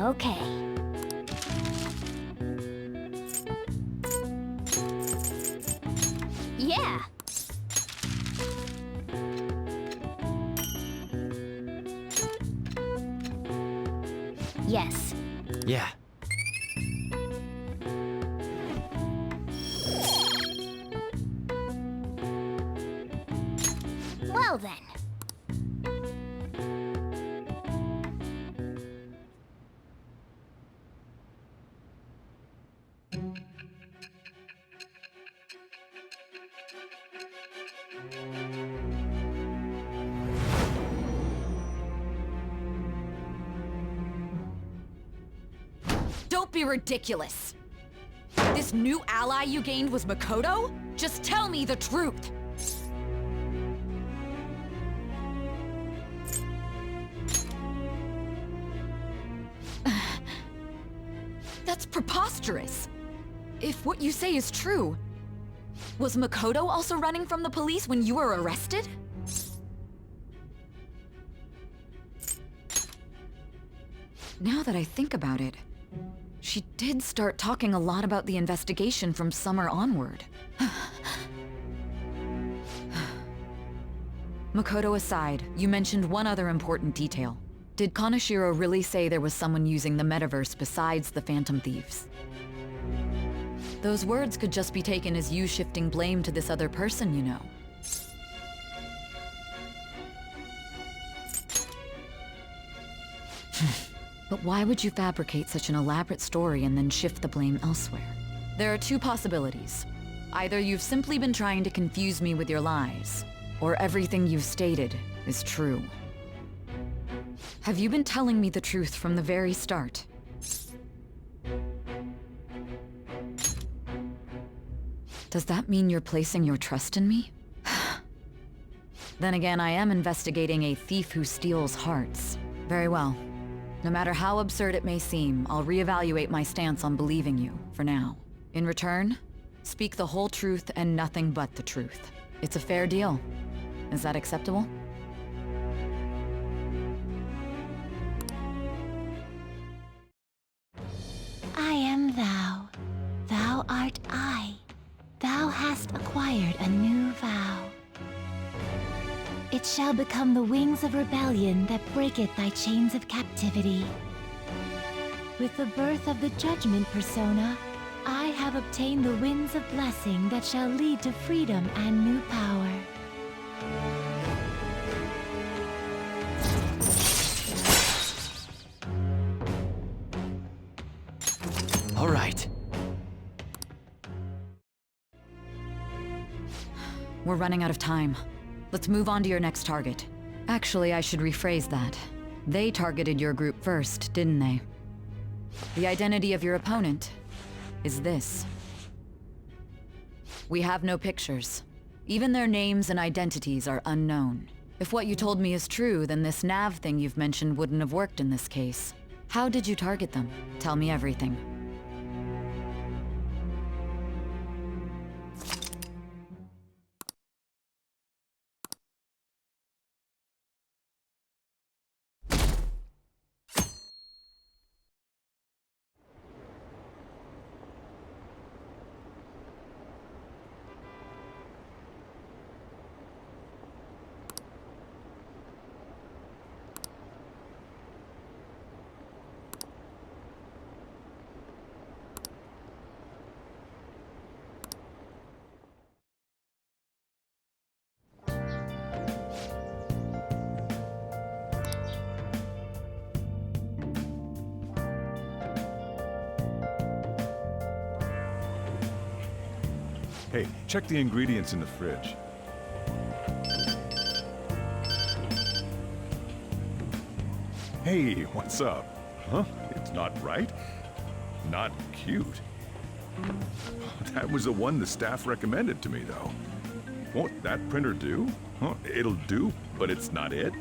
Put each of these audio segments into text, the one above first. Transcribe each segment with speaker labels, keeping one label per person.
Speaker 1: Okay. Yeah. Yes.
Speaker 2: Yeah.
Speaker 1: Well then.
Speaker 3: Don't be ridiculous! This new ally you gained was Makoto? Just tell me the truth! That's preposterous! If what you say is true, was Makoto also running from the police when you were arrested? Now that I think about it, she did start talking a lot about the investigation from summer onward. Makoto aside, you mentioned one other important detail. Did Kaneshiro really say there was someone using the metaverse besides the Phantom Thieves? Those words could just be taken as you shifting blame to this other person, you know. But why would you fabricate such an elaborate story and then shift the blame elsewhere? There are two possibilities. Either you've simply been trying to confuse me with your lies, or everything you've stated is true. Have you been telling me the truth from the very start? Does that mean you're placing your trust in me? Then again, I am investigating a thief who steals hearts. Very well. No matter how absurd it may seem, I'll reevaluate my stance on believing you, for now. In return, speak the whole truth and nothing but the truth. It's a fair deal. Is that acceptable?
Speaker 1: I am thou. Thou art I. Thou hast acquired a new vow. It shall become the wings of rebellion that breaketh thy chains of captivity. With the birth of the Judgment Persona, I have obtained the winds of blessing that shall lead to freedom and new power.
Speaker 2: All right.
Speaker 3: We're running out of time. Let's move on to your next target. Actually, I should rephrase that. They targeted your group first, didn't they? The identity of your opponent is this. We have no pictures. Even their names and identities are unknown. If what you told me is true, then this nav thing you've mentioned wouldn't have worked in this case. How did you target them? Tell me everything.
Speaker 4: Hey, check the ingredients in the fridge. Hey, what's up? Huh? It's not right? Not cute. That was the one the staff recommended to me, though. Won't that printer do? Huh? It'll do, but it's not it?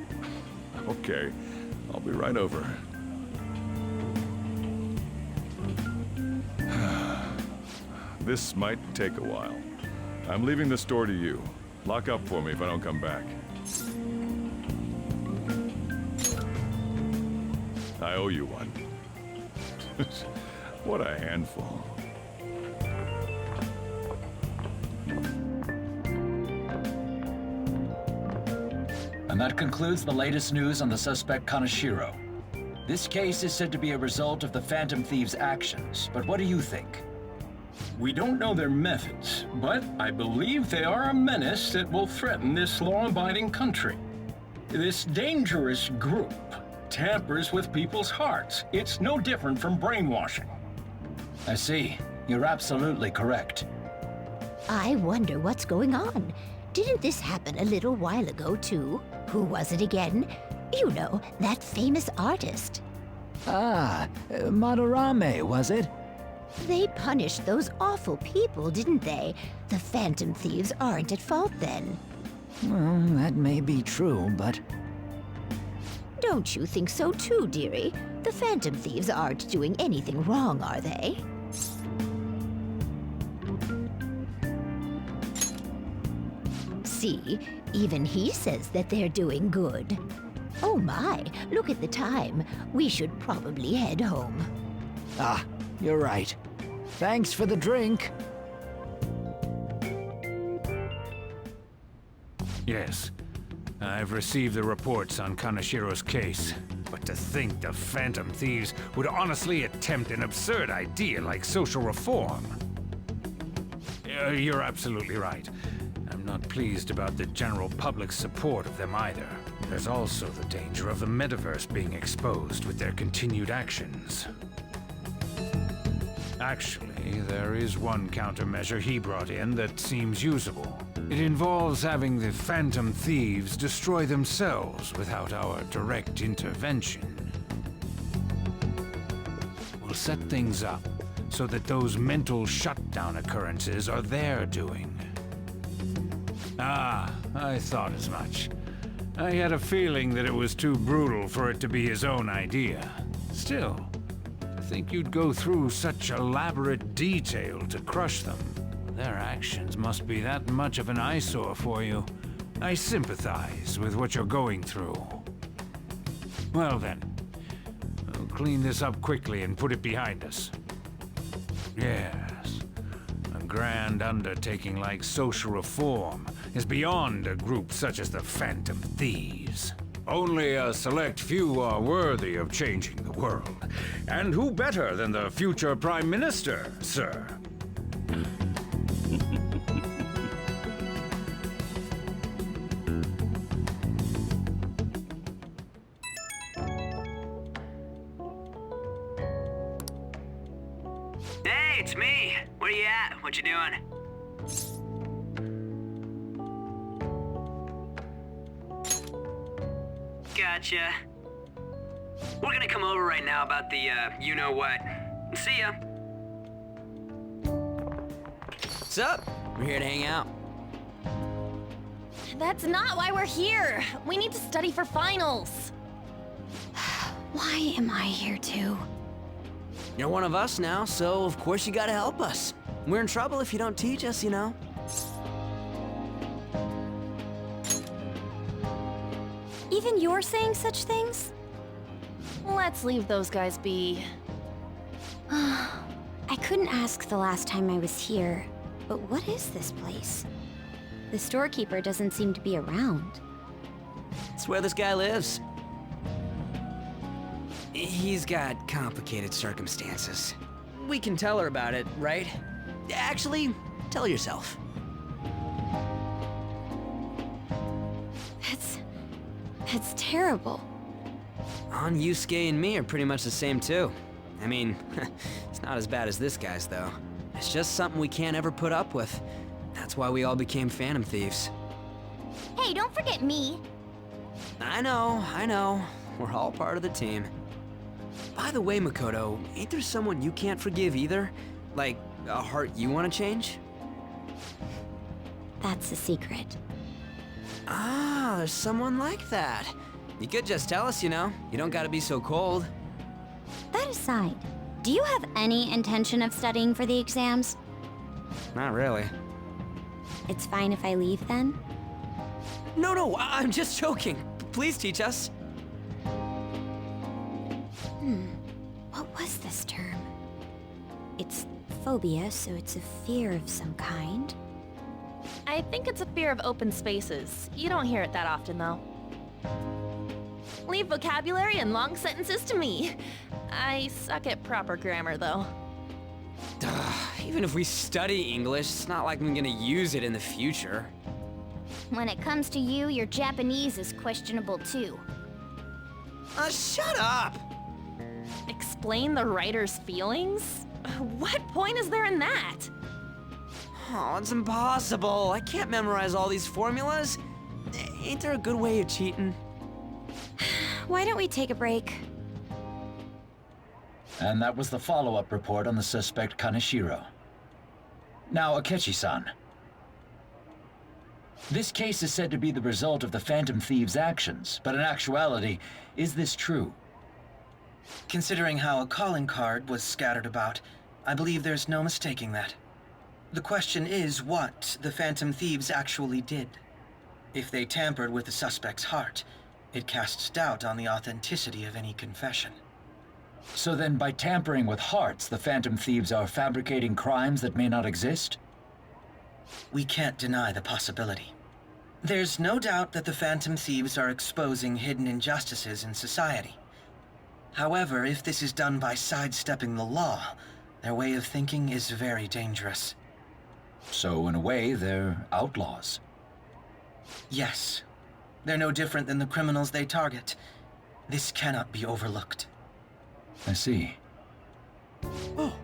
Speaker 4: Okay, I'll be right over. This might take a while. I'm leaving the store to you. Lock up for me if I don't come back. I owe you one. What a handful.
Speaker 2: And that concludes the latest news on the suspect Kaneshiro. This case is said to be a result of the Phantom Thieves' actions, but what do you think?
Speaker 5: We don't know their methods, but I believe they are a menace that will threaten this law-abiding country. This dangerous group tampers with people's hearts. It's no different from brainwashing.
Speaker 2: I see. You're absolutely correct.
Speaker 6: I wonder what's going on. Didn't this happen a little while ago, too? Who was it again? You know, that famous artist.
Speaker 7: Madarame, was it?
Speaker 6: They punished those awful people, didn't they? The Phantom Thieves aren't at fault then.
Speaker 7: Well, that may be true, but...
Speaker 6: Don't you think so too, dearie? The Phantom Thieves aren't doing anything wrong, are they? See, even he says that they're doing good. Oh my, look at the time. We should probably head home.
Speaker 7: Ah, you're right. Thanks for the drink.
Speaker 8: Yes. I've received the reports on Kaneshiro's case. But to think the Phantom Thieves would honestly attempt an absurd idea like social reform. You're absolutely right. I'm not pleased about the general public's support of them either. There's also the danger of the metaverse being exposed with their continued actions. Actually, there is one countermeasure he brought in that seems usable. It involves having the Phantom Thieves destroy themselves without our direct intervention. We'll set things up so that those mental shutdown occurrences are their doing. Ah, I thought as much. I had a feeling that it was too brutal for it to be his own idea. Still, to think you'd go through such elaborate detail to crush them. Their actions must be that much of an eyesore for you. I sympathize with what you're going through. Well then, we'll clean this up quickly and put it behind us. Yes, a grand undertaking like social reform is beyond a group such as the Phantom Thieves. Only a select few are worthy of changing the world. And who better than the future Prime Minister, sir?
Speaker 9: Hey, it's me. Where you at? What you doing? Gotcha. We're gonna come over right now about the, you-know-what. See ya.
Speaker 10: What's up? We're here to hang out.
Speaker 1: That's not why we're here. We need to study for finals.
Speaker 6: Why am I here too?
Speaker 10: You're one of us now, so of course you gotta help us. We're in trouble if you don't teach us, you know?
Speaker 1: Even you're saying such things? Let's leave those guys be.
Speaker 11: I couldn't ask the last time I was here, but what is this place? The storekeeper doesn't seem to be around.
Speaker 10: It's where this guy lives. He's got complicated circumstances. We can tell her about it, right? Actually, tell her yourself.
Speaker 11: That's terrible.
Speaker 10: On Yusuke and me are pretty much the same too. I mean, it's not as bad as this guy's though. It's just something we can't ever put up with. That's why we all became Phantom Thieves.
Speaker 11: Hey, don't forget me.
Speaker 10: I know. We're all part of the team. By the way, Makoto, ain't there someone you can't forgive either? Like, a heart you want to change?
Speaker 11: That's a secret.
Speaker 10: Ah, there's someone like that. You could just tell us, you know. You don't gotta be so cold.
Speaker 11: That aside, do you have any intention of studying for the exams?
Speaker 10: Not really.
Speaker 11: It's fine if I leave then?
Speaker 10: No, I'm just joking. Please teach us.
Speaker 11: What was this term? It's phobia, so it's a fear of some kind.
Speaker 1: I think it's a fear of open spaces. You don't hear it that often, though. Leave vocabulary and long sentences to me. I suck at proper grammar, though.
Speaker 10: Even if we study English, it's not like I'm gonna use it in the future.
Speaker 11: When it comes to you, your Japanese is questionable too.
Speaker 10: Shut up!
Speaker 1: Explain the writer's feelings? What point is there in that?
Speaker 10: Oh, it's impossible. I can't memorize all these formulas. Ain't there a good way of cheating?
Speaker 11: Why don't we take a break?
Speaker 2: And that was the follow-up report on the suspect Kaneshiro. Now, Akechi-san. This case is said to be the result of the Phantom Thieves' actions, but in actuality, is this true?
Speaker 12: Considering how a calling card was scattered about, I believe there's no mistaking that. The question is what the Phantom Thieves actually did. If they tampered with the suspect's heart, it casts doubt on the authenticity of any confession.
Speaker 2: So then, by tampering with hearts, the Phantom Thieves are fabricating crimes that may not exist?
Speaker 12: We can't deny the possibility. There's no doubt that the Phantom Thieves are exposing hidden injustices in society. However, if this is done by sidestepping the law, their way of thinking is very dangerous.
Speaker 2: So, in a way, they're outlaws.
Speaker 12: Yes. They're no different than the criminals they target. This cannot be overlooked.
Speaker 2: I see.
Speaker 10: Oh,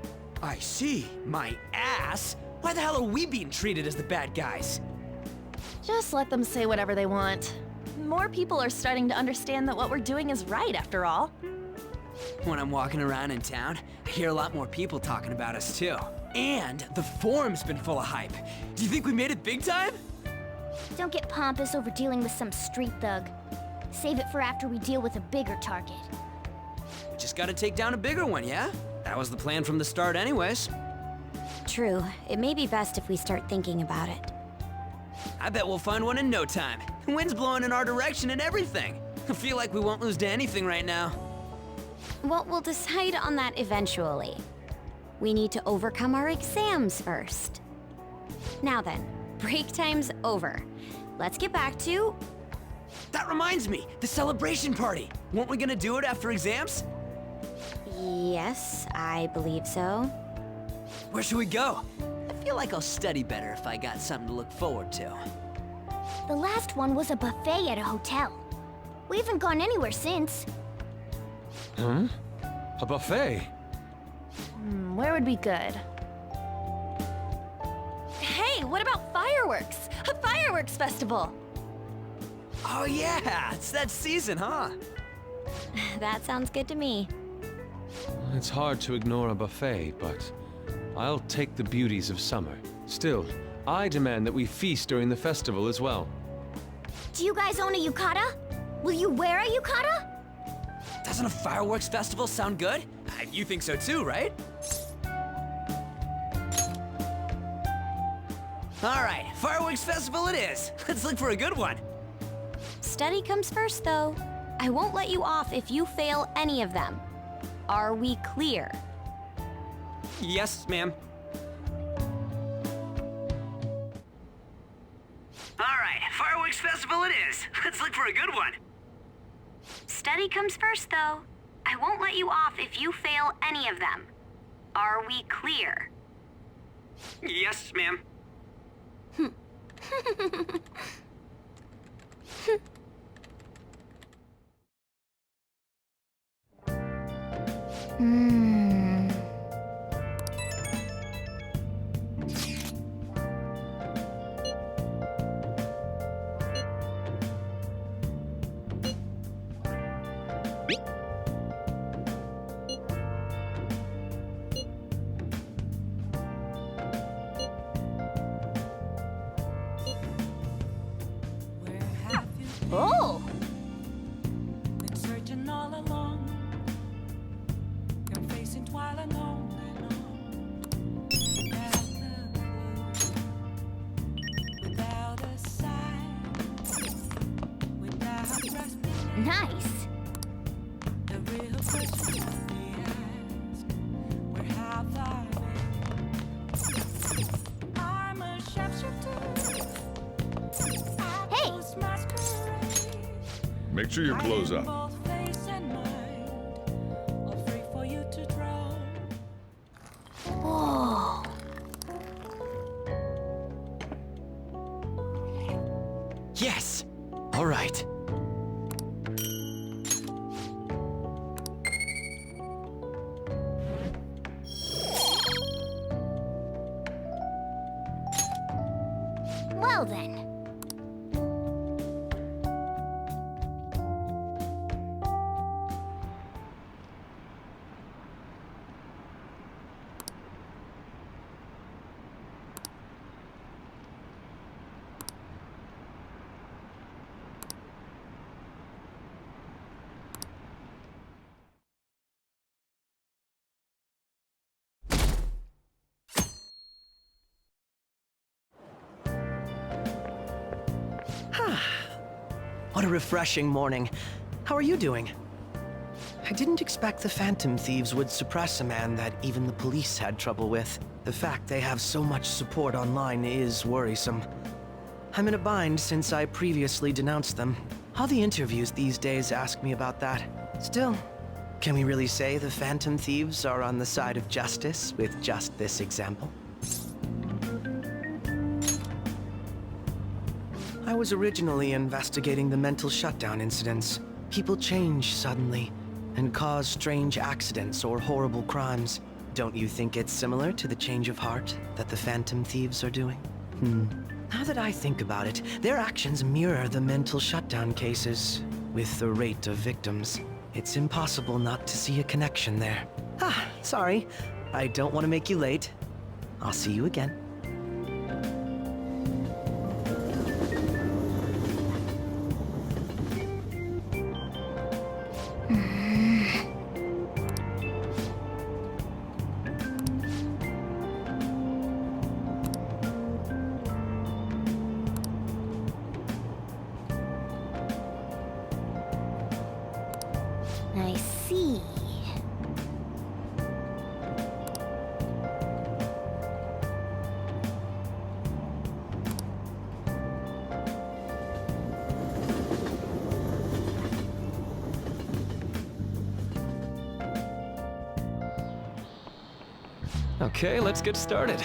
Speaker 10: I see. My ass? Why the hell are we being treated as the bad guys?
Speaker 1: Just let them say whatever they want. More people are starting to understand that what we're doing is right, after all.
Speaker 10: When I'm walking around in town, I hear a lot more people talking about us too. And the forum's been full of hype. Do you think we made it big time?
Speaker 11: Don't get pompous over dealing with some street thug. Save it for after we deal with a bigger target.
Speaker 10: Just gotta take down a bigger one, yeah? That was the plan from the start anyways.
Speaker 11: True. It may be best if we start thinking about it.
Speaker 10: I bet we'll find one in no time. The wind's blowing in our direction and everything. I feel like we won't lose to anything right now.
Speaker 11: Well, we'll decide on that eventually. We need to overcome our exams first. Now then, break time's over. Let's get back to...
Speaker 10: That reminds me, the celebration party. Weren't we gonna do it after exams?
Speaker 11: Yes, I believe so.
Speaker 10: Where should we go? I feel like I'll study better if I got something to look forward to.
Speaker 11: The last one was a buffet at a hotel. We haven't gone anywhere since.
Speaker 13: Hmm? A buffet?
Speaker 1: Where would be good? Hey, what about fireworks? A fireworks festival!
Speaker 10: Oh yeah, it's that season, huh?
Speaker 11: That sounds good to me.
Speaker 13: It's hard to ignore a buffet, but I'll take the beauties of summer. Still, I demand that we feast during the festival as well.
Speaker 11: Do you guys own a yukata? Will you wear a yukata?
Speaker 10: Doesn't a fireworks festival sound good? You think so too, right? Alright, fireworks festival it is. Let's look for a good one.
Speaker 11: Study comes first, though. I won't let you off if you fail any of them. Are we clear?
Speaker 10: Yes, ma'am.
Speaker 9: Alright, fireworks festival it is. Let's look for a good one.
Speaker 11: Study comes first, though. I won't let you off if you fail any of them. Are we clear?
Speaker 9: Yes, ma'am.
Speaker 1: Oh!
Speaker 14: Been searching all along, confessing while alone without a sign, without resting.
Speaker 11: Nice.
Speaker 14: The real question we ask, where have I been? this masquerade.
Speaker 4: Make sure you close
Speaker 14: I am
Speaker 4: up.
Speaker 14: both face and mind, all free for you to drown.
Speaker 1: Whoa.
Speaker 7: Yes! All right.
Speaker 11: Well then.
Speaker 15: What a refreshing morning. How are you doing? I didn't expect the Phantom Thieves would suppress a man that even the police had trouble with. The fact they have so much support online is worrisome. I'm in a bind since I previously denounced them. All the interviews these days ask me about that. Still, can we really say the Phantom Thieves are on the side of justice with just this example? I was originally investigating the mental shutdown incidents. People change suddenly and cause strange accidents or horrible crimes. Don't you think it's similar to the change of heart that the Phantom Thieves are doing? Now that I think about it, their actions mirror the mental shutdown cases. With the rate of victims, it's impossible not to see a connection there. Sorry. I don't want to make you late. I'll see you again.
Speaker 11: I see.
Speaker 13: Okay, let's get started.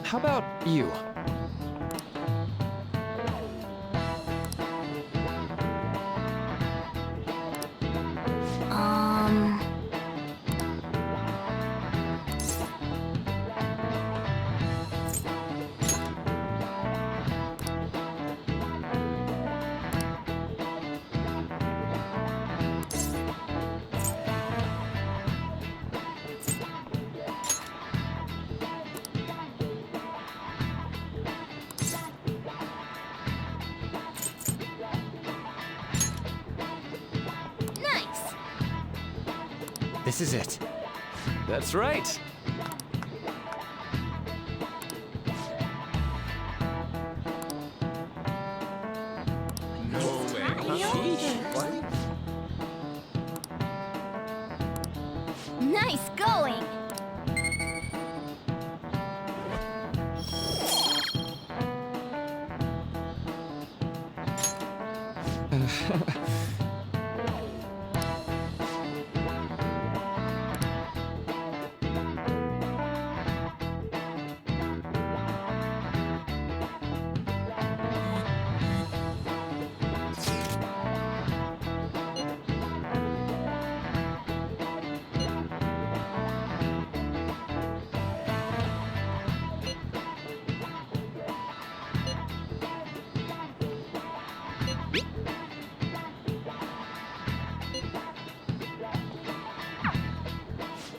Speaker 13: How about you?
Speaker 11: Nice.
Speaker 7: This is it.
Speaker 13: That's right.
Speaker 11: Nice going.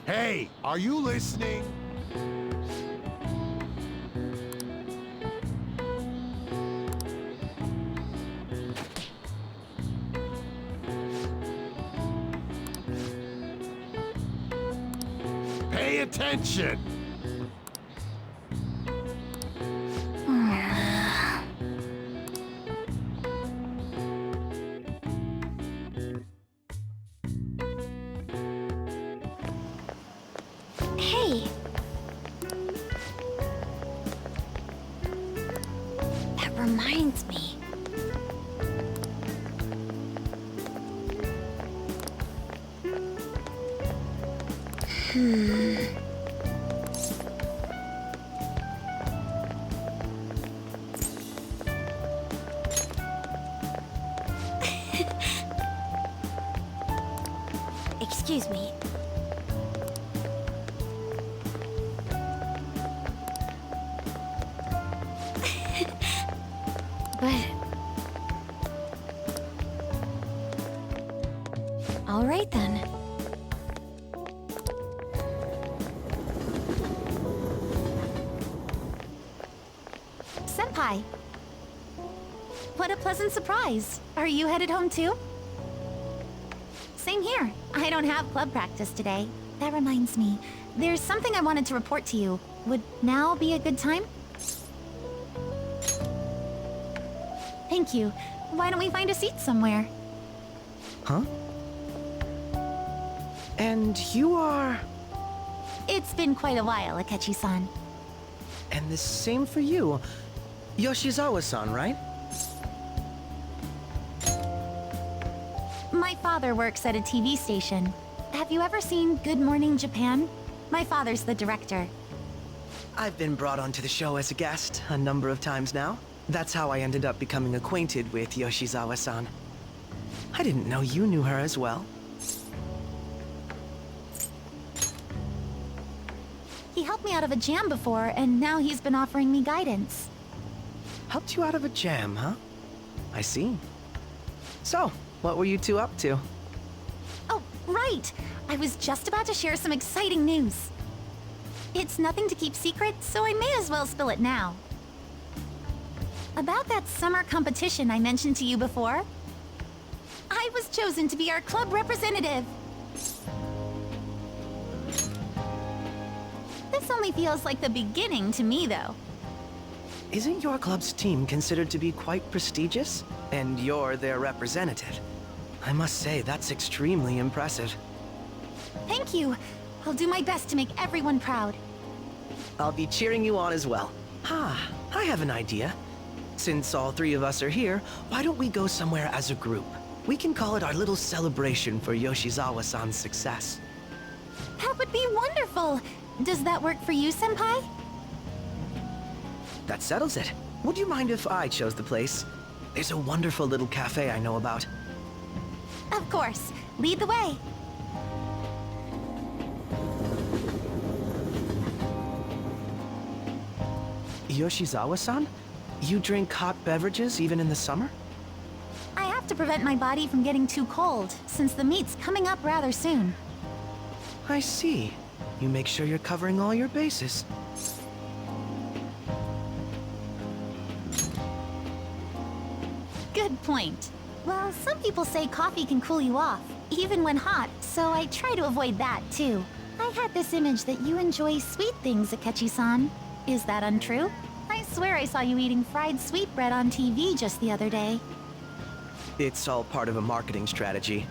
Speaker 16: Hey, are you listening? Pay attention!
Speaker 11: Excuse me. But... All right then.
Speaker 1: Senpai! What a pleasant surprise! Are you headed home too? Same here. I don't have club practice today. That reminds me, there's something I wanted to report to you. Would now be a good time? Thank you. Why don't we find a seat somewhere?
Speaker 15: Huh? And you are...
Speaker 1: It's been quite a while, Akechi-san.
Speaker 15: And the same for you. Yoshizawa-san, right?
Speaker 1: My father works at a TV station. Have you ever seen Good Morning Japan? My father's the director.
Speaker 15: I've been brought onto the show as a guest a number of times now. That's how I ended up becoming acquainted with Yoshizawa-san. I didn't know you knew her as well.
Speaker 1: He helped me out of a jam before, and now he's been offering me guidance.
Speaker 15: Helped you out of a jam, huh? I see. So, what were you two up to?
Speaker 1: Oh, right! I was just about to share some exciting news. It's nothing to keep secret, so I may as well spill it now. About that summer competition I mentioned to you before, I was chosen to be our club representative. This only feels like the beginning to me, though.
Speaker 15: Isn't your club's team considered to be quite prestigious? And you're their representative. I must say, that's extremely impressive.
Speaker 1: Thank you. I'll do my best to make everyone proud.
Speaker 15: I'll be cheering you on as well. Ah, I have an idea. Since all three of us are here, why don't we go somewhere as a group? We can call it our little celebration for Yoshizawa-san's success.
Speaker 1: That would be wonderful! Does that work for you, Senpai?
Speaker 15: That settles it. Would you mind if I chose the place? There's a wonderful little cafe I know about.
Speaker 1: Of course. Lead the way.
Speaker 15: Yoshizawa-san? You drink hot beverages even in the summer?
Speaker 1: I have to prevent my body from getting too cold, since the meet's coming up rather soon.
Speaker 15: I see. You make sure you're covering all your bases.
Speaker 1: Good point. Well, some people say coffee can cool you off, even when hot, so I try to avoid that, too. I had this image that you enjoy sweet things, Akechi-san. Is that untrue? I swear I saw you eating fried sweetbread on TV just the other day.
Speaker 15: It's all part of a marketing strategy.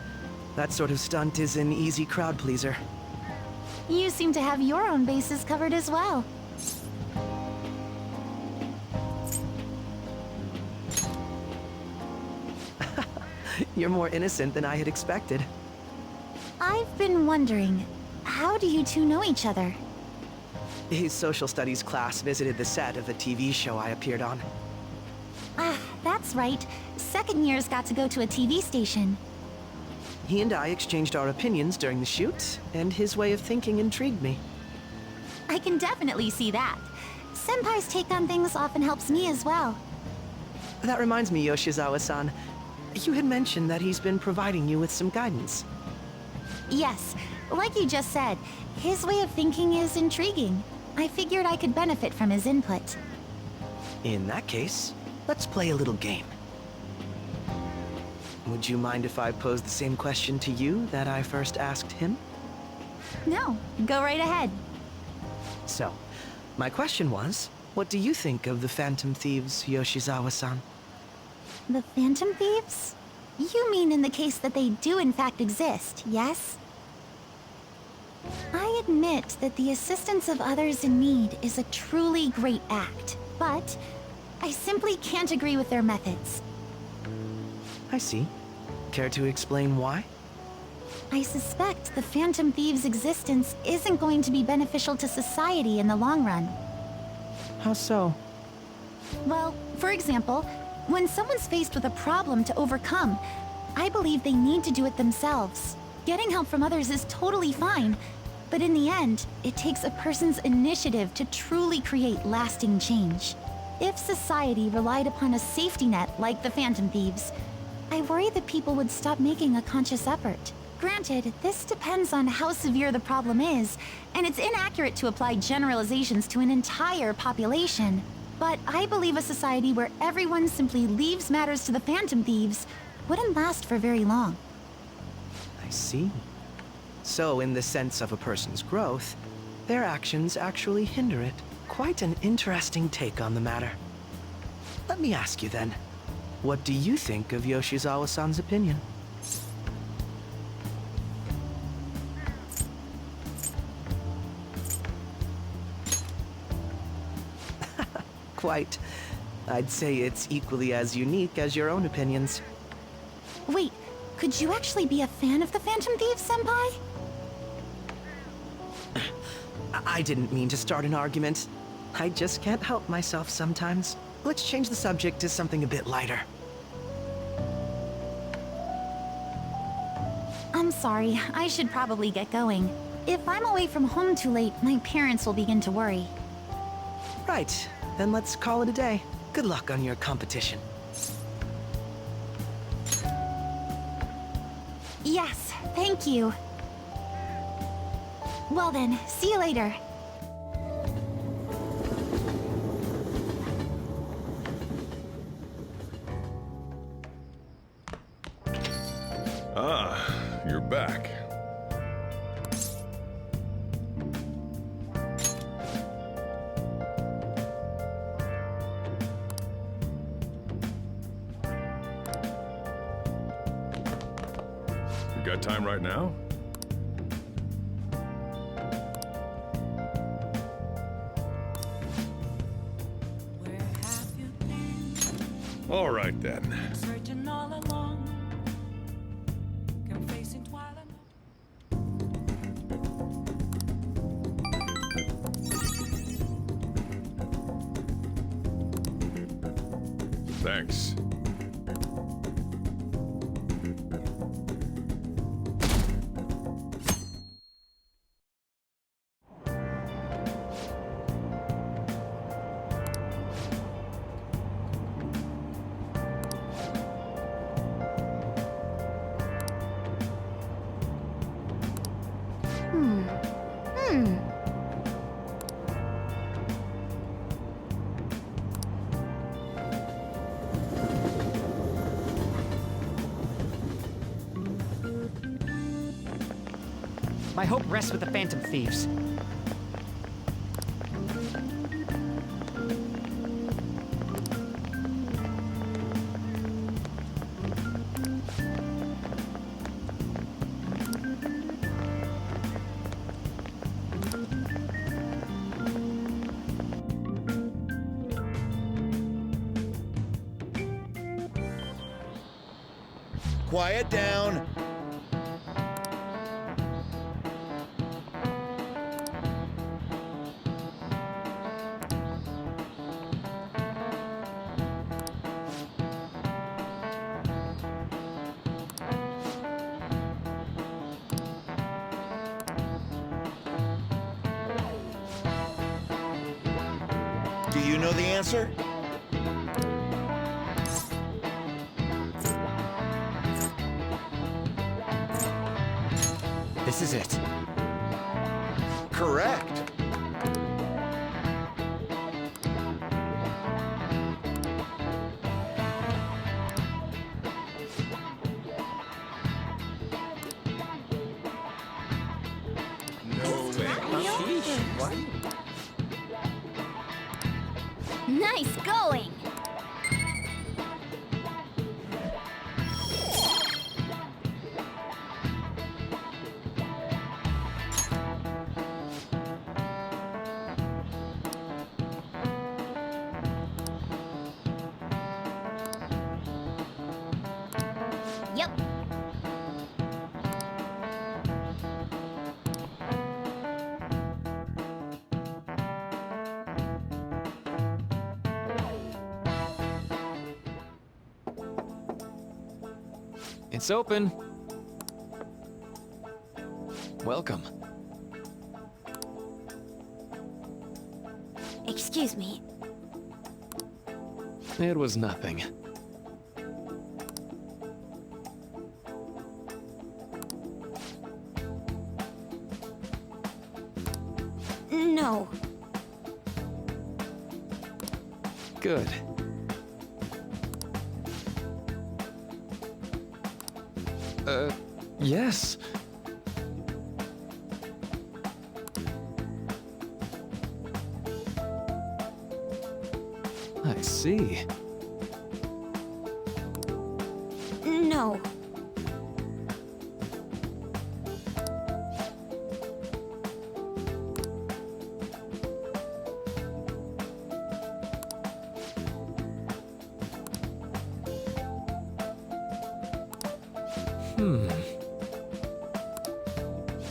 Speaker 15: That sort of stunt is an easy crowd pleaser.
Speaker 1: You seem to have your own bases covered as well.
Speaker 15: You're more innocent than I had expected.
Speaker 1: I've been wondering, how do you two know each other?
Speaker 15: His social studies class visited the set of a TV show I appeared on.
Speaker 1: Ah, that's right. Second years got to go to a TV station.
Speaker 15: He and I exchanged our opinions during the shoot, and his way of thinking intrigued me.
Speaker 1: I can definitely see that. Senpai's take on things often helps me as well.
Speaker 15: That reminds me, Yoshizawa-san. You had mentioned that he's been providing you with some guidance.
Speaker 1: Yes, like you just said, his way of thinking is intriguing. I figured I could benefit from his input.
Speaker 15: In that case, let's play a little game. Would you mind if I posed the same question to you that I first asked him?
Speaker 1: No, go right ahead.
Speaker 15: So, my question was, what do you think of the Phantom Thieves, Yoshizawa-san?
Speaker 1: The Phantom Thieves? You mean in the case that they do in fact exist, yes? I admit that the assistance of others in need is a truly great act, but I simply can't agree with their methods.
Speaker 15: I see. Care to explain why?
Speaker 1: I suspect the Phantom Thieves' existence isn't going to be beneficial to society in the long run.
Speaker 15: How so?
Speaker 1: Well, for example, when someone's faced with a problem to overcome, I believe they need to do it themselves. Getting help from others is totally fine, but in the end, it takes a person's initiative to truly create lasting change. If society relied upon a safety net like the Phantom Thieves, I worry that people would stop making a conscious effort. Granted, this depends on how severe the problem is, and it's inaccurate to apply generalizations to an entire population. But I believe a society where everyone simply leaves matters to the Phantom Thieves wouldn't last for very long.
Speaker 15: I see. So, in the sense of a person's growth, their actions actually hinder it. Quite an interesting take on the matter. Let me ask you then, what do you think of Yoshizawa-san's opinion? Quite. I'd say it's equally as unique as your own opinions.
Speaker 1: Wait, could you actually be a fan of the Phantom Thieves, Senpai?
Speaker 15: I didn't mean to start an argument. I just can't help myself sometimes. Let's change the subject to something a bit lighter.
Speaker 1: I'm sorry, I should probably get going. If I'm away from home too late, my parents will begin to worry.
Speaker 15: Right, then let's call it a day. Good luck on your competition.
Speaker 1: Yes, thank you. Well then, see you later.
Speaker 4: Ah, you're back. You got time right now? All right then.
Speaker 14: Searching all along, confessing twilight.
Speaker 4: Thanks.
Speaker 17: My hope rests with the Phantom Thieves.
Speaker 16: Quiet down. Do you know the answer?
Speaker 17: This is it.
Speaker 16: Correct.
Speaker 11: Nice going! Yep.
Speaker 13: It's open. Welcome.
Speaker 11: Excuse me.
Speaker 13: It was nothing.
Speaker 11: No.
Speaker 13: Good. Yes. I see.
Speaker 11: No.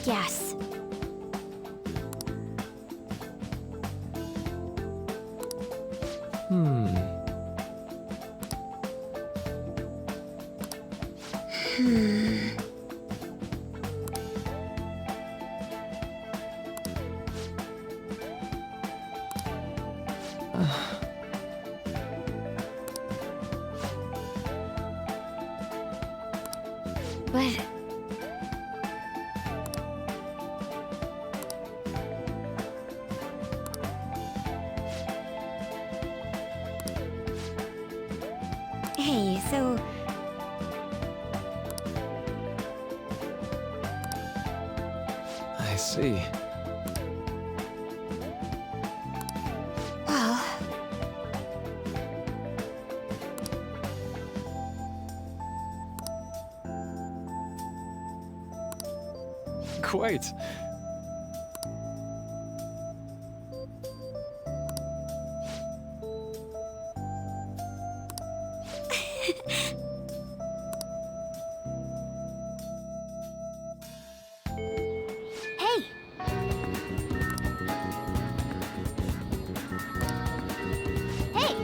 Speaker 11: Yes. But... Hey, so...
Speaker 13: I see.
Speaker 11: Well...
Speaker 13: Quite.
Speaker 11: Hey! Hey!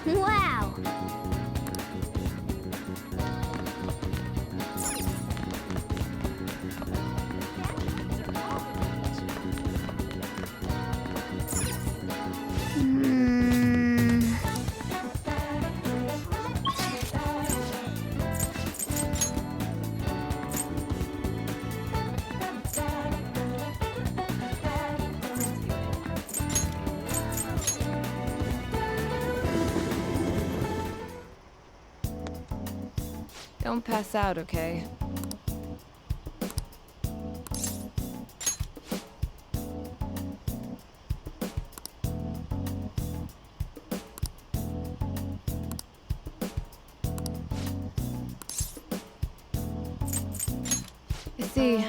Speaker 11: Wow!
Speaker 18: Don't pass out, okay? I see.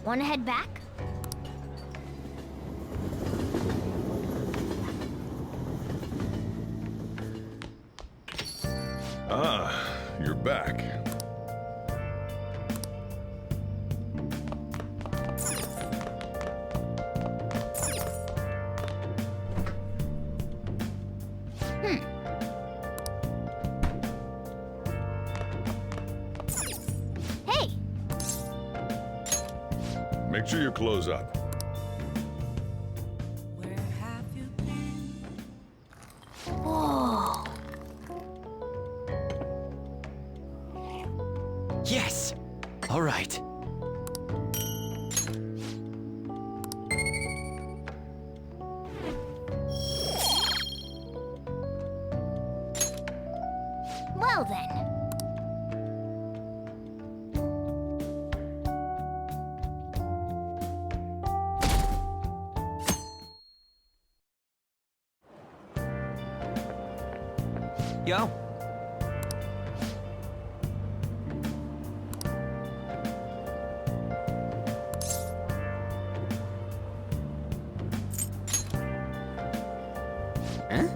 Speaker 11: Wanna head back?
Speaker 4: Ah, you're back.
Speaker 11: Hey!
Speaker 4: Make sure you close up.
Speaker 11: Whoa!
Speaker 7: Yes! All right.
Speaker 11: Well then.
Speaker 10: Yo. Huh?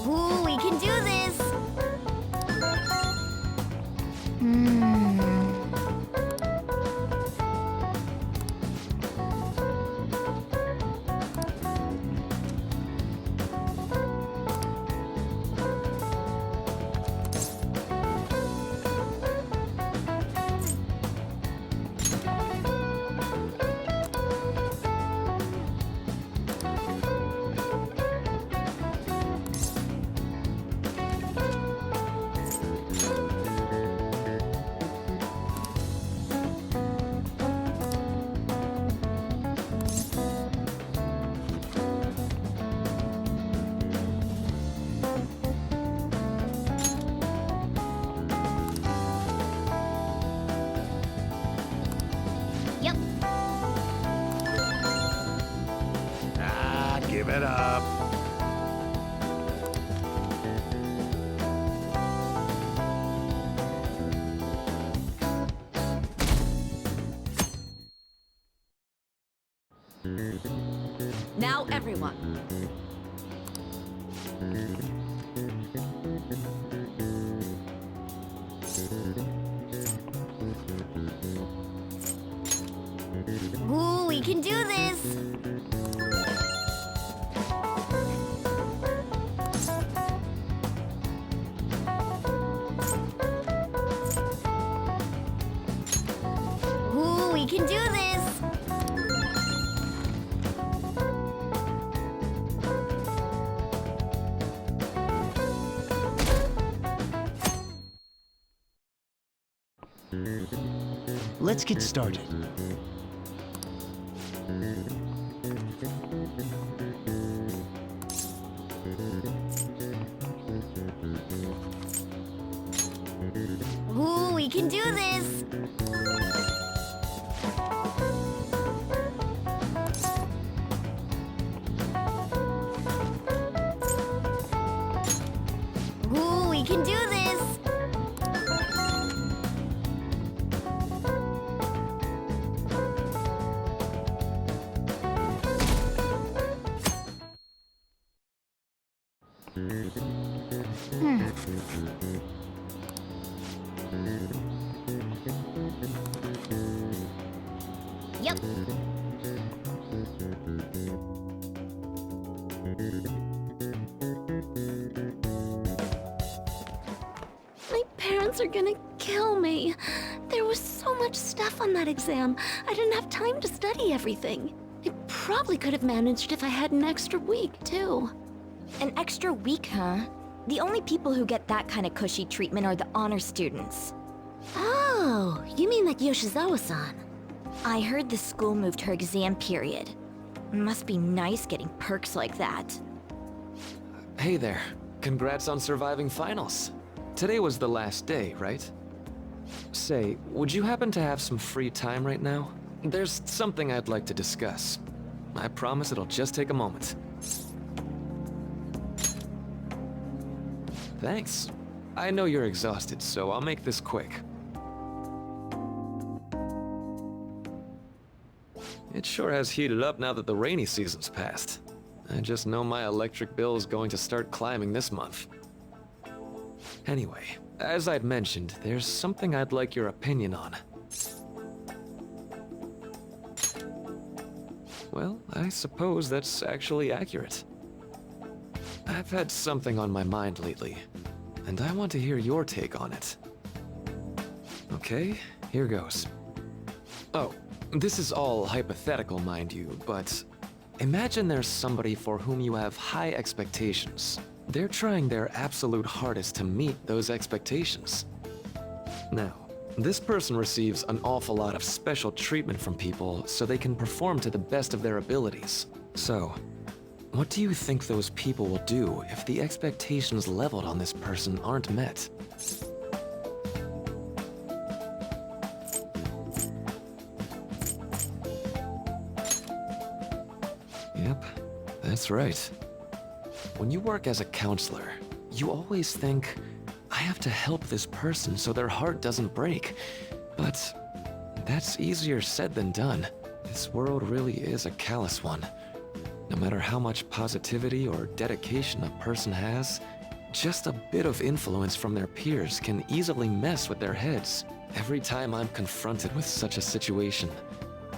Speaker 11: Ooh, we can do this! Yep.
Speaker 8: Ah, give it up.
Speaker 3: Now, everyone.
Speaker 11: Ooh, we can do this! Ooh, we can do this!
Speaker 7: Let's get started.
Speaker 11: Ooh, we can do this! Ooh, we can do this! Yep.
Speaker 19: My parents are gonna kill me. There was so much stuff on that exam. I didn't have time to study everything. I probably could have managed if I had an extra week, too.
Speaker 11: An extra week, huh? The only people who get that kind of cushy treatment are the honor students.
Speaker 19: Oh, you mean like Yoshizawa-san?
Speaker 11: I heard the school moved her exam period. Must be nice getting perks like that.
Speaker 20: Hey there. Congrats on surviving finals. Today was the last day, right? Say, would you happen to have some free time right now? There's something I'd like to discuss. I promise it'll just take a moment. Thanks. I know you're exhausted, so I'll make this quick. It sure has heated up now that the rainy season's passed. I just know my electric bill is going to start climbing this month. Anyway, as I'd mentioned, there's something I'd like your opinion on. Well, I suppose that's actually accurate. I've had something on my mind lately, and I want to hear your take on it. Okay, here goes. Oh, this is all hypothetical, mind you, but imagine there's somebody for whom you have high expectations. They're trying their absolute hardest to meet those expectations. Now, this person receives an awful lot of special treatment from people so they can perform to the best of their abilities. So, what do you think those people will do if the expectations leveled on this person aren't met? Yep, that's right. When you work as a counselor, you always think, I have to help this person so their heart doesn't break. But that's easier said than done. This world really is a callous one. No matter how much positivity or dedication a person has, just a bit of influence from their peers can easily mess with their heads. Every time I'm confronted with such a situation,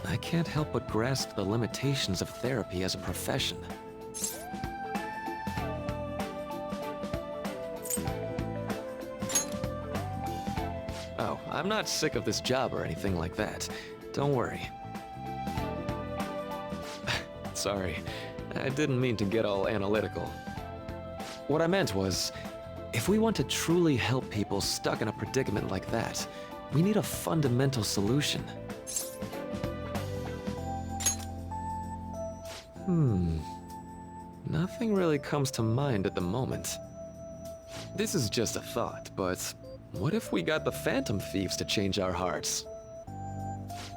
Speaker 20: I can't help but grasp the limitations of therapy as a profession. Oh, I'm not sick of this job or anything like that. Don't worry. Sorry, I didn't mean to get all analytical. What I meant was, if we want to truly help people stuck in a predicament like that, we need a fundamental solution. Nothing really comes to mind at the moment. This is just a thought, but what if we got the Phantom Thieves to change our hearts?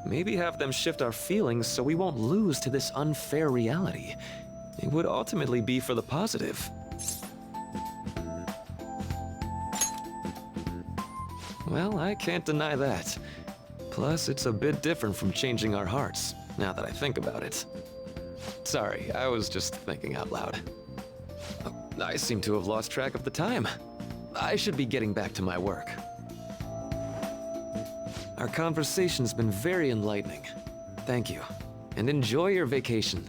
Speaker 20: Maybe have them shift our feelings so we won't lose to this unfair reality. It would ultimately be for the positive. Well, I can't deny that. Plus, it's a bit different from changing our hearts, now that I think about it. Sorry, I was just thinking out loud. Oh, I seem to have lost track of the time. I should be getting back to my work. Our conversation's been very enlightening. Thank you, and enjoy your vacation.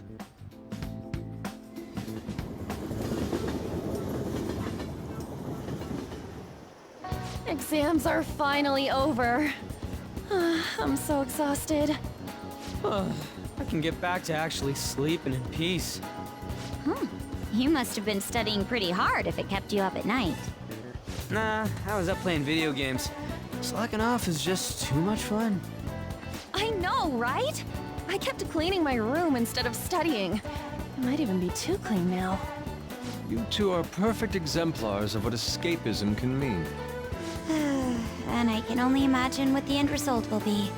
Speaker 19: Exams are finally over. I'm so exhausted.
Speaker 10: I can get back to actually sleeping in peace.
Speaker 11: You must have been studying pretty hard if it kept you up at night.
Speaker 10: Nah, I was up playing video games. Slacking off is just too much fun.
Speaker 19: I know, right? I kept cleaning my room instead of studying. It might even be too clean now.
Speaker 13: You two are perfect exemplars of what escapism can mean.
Speaker 11: And I can only imagine what the end result will be.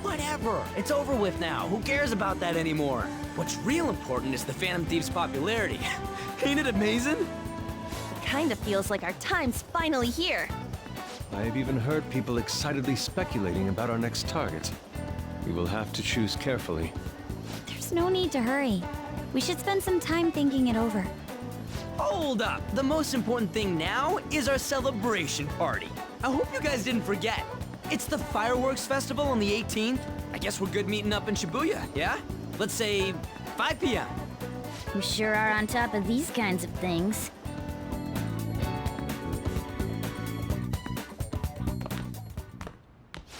Speaker 10: Whatever! It's over with now. Who cares about that anymore? What's real important is the Phantom Thieves' popularity. Ain't it amazing?
Speaker 19: Kinda feels like our time's finally here.
Speaker 13: I have even heard people excitedly speculating about our next target. We will have to choose carefully.
Speaker 11: There's no need to hurry. We should spend some time thinking it over.
Speaker 10: Hold up! The most important thing now is our celebration party. I hope you guys didn't forget. It's the fireworks festival on the 18th. I guess we're good meeting up in Shibuya, yeah? Let's say 5 p.m.
Speaker 11: You sure are on top of these kinds of things.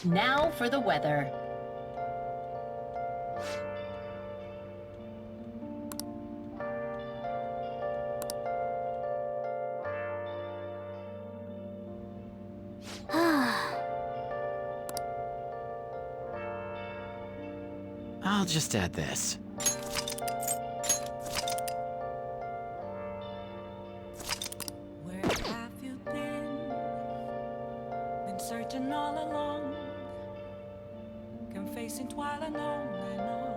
Speaker 21: Now for the weather.
Speaker 7: I'll just add this.
Speaker 14: Where have you been? Been searching all along, confessing while alone and on.